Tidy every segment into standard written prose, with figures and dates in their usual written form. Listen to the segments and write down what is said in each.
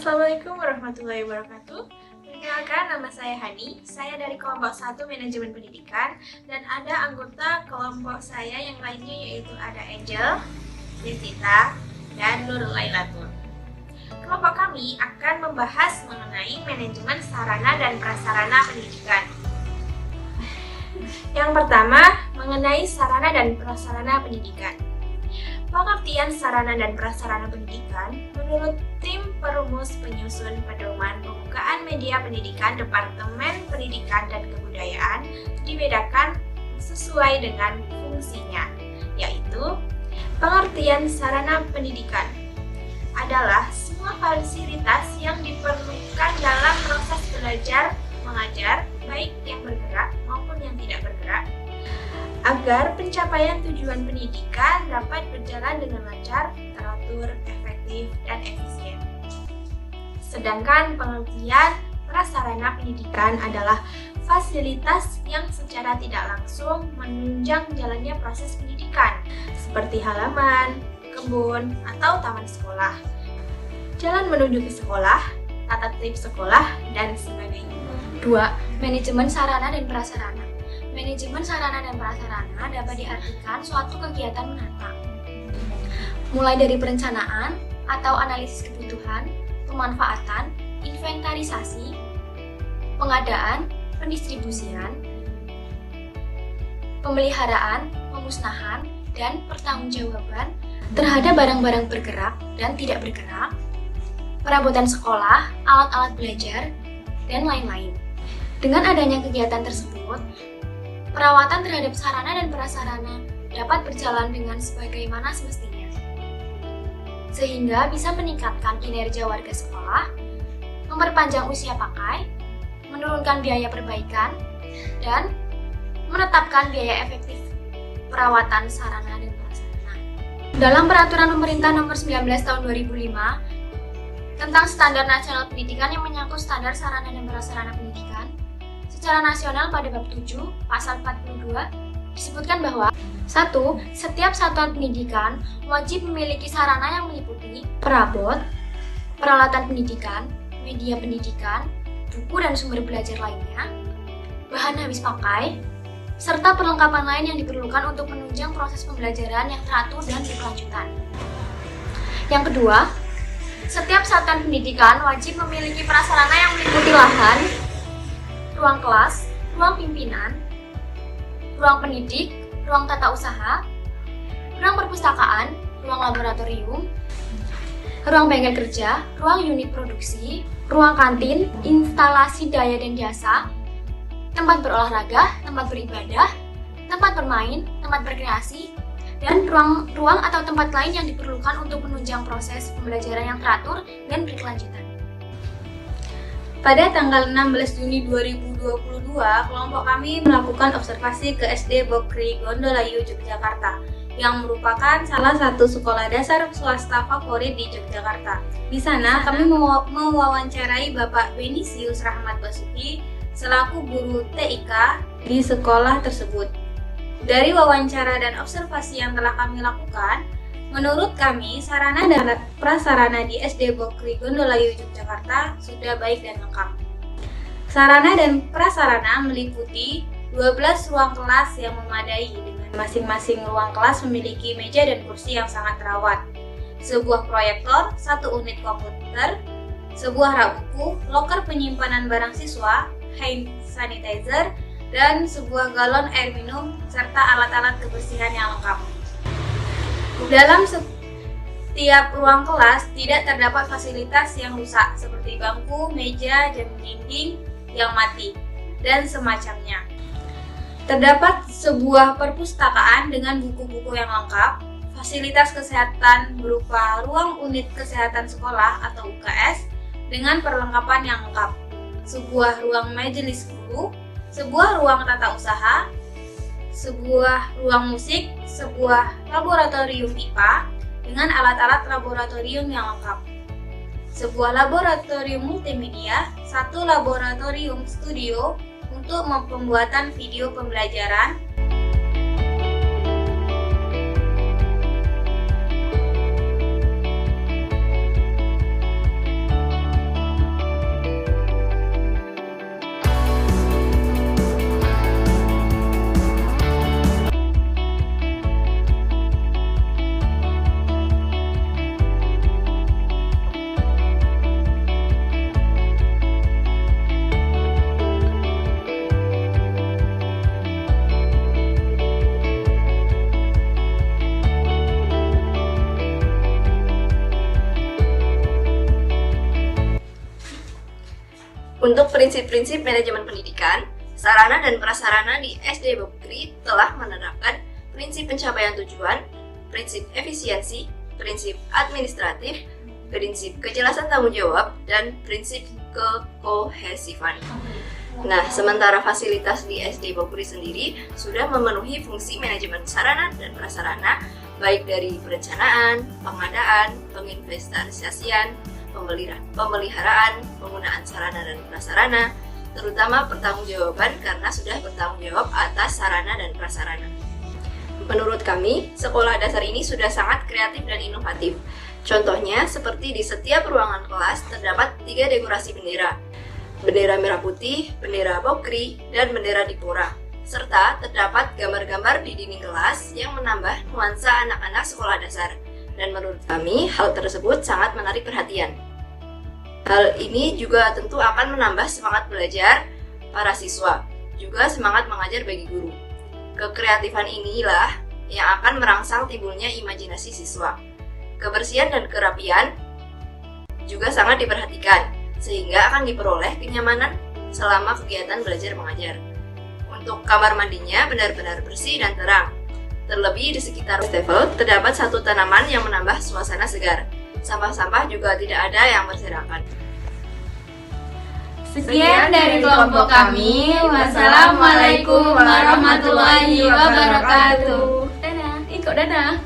Assalamualaikum warahmatullahi wabarakatuh. Perkenalkan, nama saya Hani. Saya dari kelompok 1 Manajemen Pendidikan dan ada anggota kelompok saya yang lainnya yaitu ada Angel, Desita, dan Nur Lailatul. Kelompok kami akan membahas mengenai manajemen sarana dan prasarana pendidikan. Yang pertama, mengenai sarana dan prasarana pendidikan. Pengertian sarana dan prasarana pendidikan menurut tim perumus penyusun pedoman pembukaan media pendidikan Departemen Pendidikan dan Kebudayaan dibedakan sesuai dengan fungsinya, yaitu pengertian sarana pendidikan adalah semua fasilitas yang diperlukan dalam proses belajar mengajar, baik yang bergerak maupun yang tidak bergerak, agar pencapaian tujuan pendidikan dapat berjalan dengan lancar, teratur, efektif, dan efisien. Sedangkan pengertian prasarana pendidikan adalah fasilitas yang secara tidak langsung menunjang jalannya proses pendidikan, seperti halaman, kebun, atau taman sekolah, jalan menuju ke sekolah, tata tertib sekolah, dan sebagainya. 2. Manajemen sarana dan prasarana. Manajemen sarana dan prasarana dapat diartikan suatu kegiatan menata, mulai dari perencanaan atau analisis kebutuhan, pemanfaatan, inventarisasi, pengadaan, pendistribusian, pemeliharaan, pemusnahan, dan pertanggungjawaban terhadap barang-barang bergerak dan tidak bergerak, perabotan sekolah, alat-alat belajar, dan lain-lain. Dengan adanya kegiatan tersebut, perawatan terhadap sarana dan prasarana dapat berjalan dengan sebagaimana semestinya, sehingga bisa meningkatkan kinerja warga sekolah, memperpanjang usia pakai, menurunkan biaya perbaikan, dan menetapkan biaya efektif perawatan sarana dan prasarana. Dalam Peraturan Pemerintah Nomor 19 Tahun 2005 tentang Standar Nasional Pendidikan yang menyangkut standar sarana dan prasarana pendidikan, secara nasional pada bab 7, pasal 42, disebutkan bahwa 1. Setiap satuan pendidikan wajib memiliki sarana yang meliputi perabot, peralatan pendidikan, media pendidikan, buku dan sumber belajar lainnya, bahan habis pakai, serta perlengkapan lain yang diperlukan untuk menunjang proses pembelajaran yang teratur dan berkelanjutan. Yang kedua, setiap satuan pendidikan wajib memiliki prasarana yang meliputi lahan, ruang kelas, ruang pimpinan, ruang pendidik, ruang tata usaha, ruang perpustakaan, ruang laboratorium, ruang bengkel kerja, ruang unit produksi, ruang kantin, instalasi daya dan jasa, tempat berolahraga, tempat beribadah, tempat bermain, tempat berkreasi, dan ruang atau tempat lain yang diperlukan untuk menunjang proses pembelajaran yang teratur dan berkelanjutan. Pada tanggal 16 Juni 2022, kelompok kami melakukan observasi ke SD Bokri Gondolayu, Yogyakarta, yang merupakan salah satu sekolah dasar swasta favorit di Yogyakarta. Di sana, kami mewawancarai Bapak Benisius Rahmat Basuki selaku guru TIK di sekolah tersebut. Dari wawancara dan observasi yang telah kami lakukan, menurut kami, sarana dan prasarana di SD Bokri Gondolayu, Yogyakarta sudah baik dan lengkap. Sarana dan prasarana meliputi 12 ruang kelas yang memadai, dengan masing-masing ruang kelas memiliki meja dan kursi yang sangat terawat, sebuah proyektor, 1 unit komputer, sebuah rak buku, loker penyimpanan barang siswa, hand sanitizer, dan sebuah galon air minum, serta alat-alat kebersihan yang lengkap. Dalam setiap ruang kelas tidak terdapat fasilitas yang rusak seperti bangku, meja, jam dinding yang mati, dan semacamnya. Terdapat sebuah perpustakaan dengan buku-buku yang lengkap, fasilitas kesehatan berupa ruang unit kesehatan sekolah atau UKS dengan perlengkapan yang lengkap, sebuah ruang majelis guru, sebuah ruang tata usaha, sebuah ruang musik, sebuah laboratorium IPA dengan alat-alat laboratorium yang lengkap, sebuah laboratorium multimedia, 1 laboratorium studio untuk pembuatan video pembelajaran, Untuk prinsip-prinsip manajemen pendidikan, sarana dan prasarana di SD Bokri telah menerapkan prinsip pencapaian tujuan, prinsip efisiensi, prinsip administratif, prinsip kejelasan tanggung jawab, dan prinsip kekohesifan. Nah, sementara fasilitas di SD Bokri sendiri sudah memenuhi fungsi manajemen sarana dan prasarana, baik dari perencanaan, pengadaan, penginvestasian, pemeliharaan, penggunaan sarana dan prasarana, terutama pertanggungjawaban karena sudah bertanggung jawab atas sarana dan prasarana. Menurut kami, sekolah dasar ini sudah sangat kreatif dan inovatif. Contohnya, seperti di setiap ruangan kelas terdapat 3 dekorasi bendera. Bendera merah putih, bendera Bokri, dan bendera Dipora. Serta terdapat gambar-gambar di dinding kelas yang menambah nuansa anak-anak sekolah dasar. Dan menurut kami, hal tersebut sangat menarik perhatian. Hal ini juga tentu akan menambah semangat belajar para siswa, juga semangat mengajar bagi guru. Kekreatifan inilah yang akan merangsang timbulnya imajinasi siswa. Kebersihan dan kerapian juga sangat diperhatikan, sehingga akan diperoleh kenyamanan selama kegiatan belajar mengajar. Untuk kamar mandinya benar-benar bersih dan terang. Terlebih di sekitar wastafel terdapat satu tanaman yang menambah suasana segar. Sampah-sampah juga tidak ada yang berserakan. Sekian dari kelompok kami. Wassalamualaikum warahmatullahi wabarakatuh. Dadah. Kok dadah?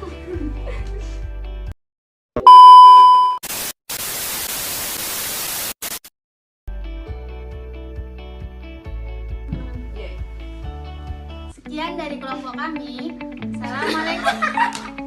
Sekian dari kelompok kami. Assalamualaikum.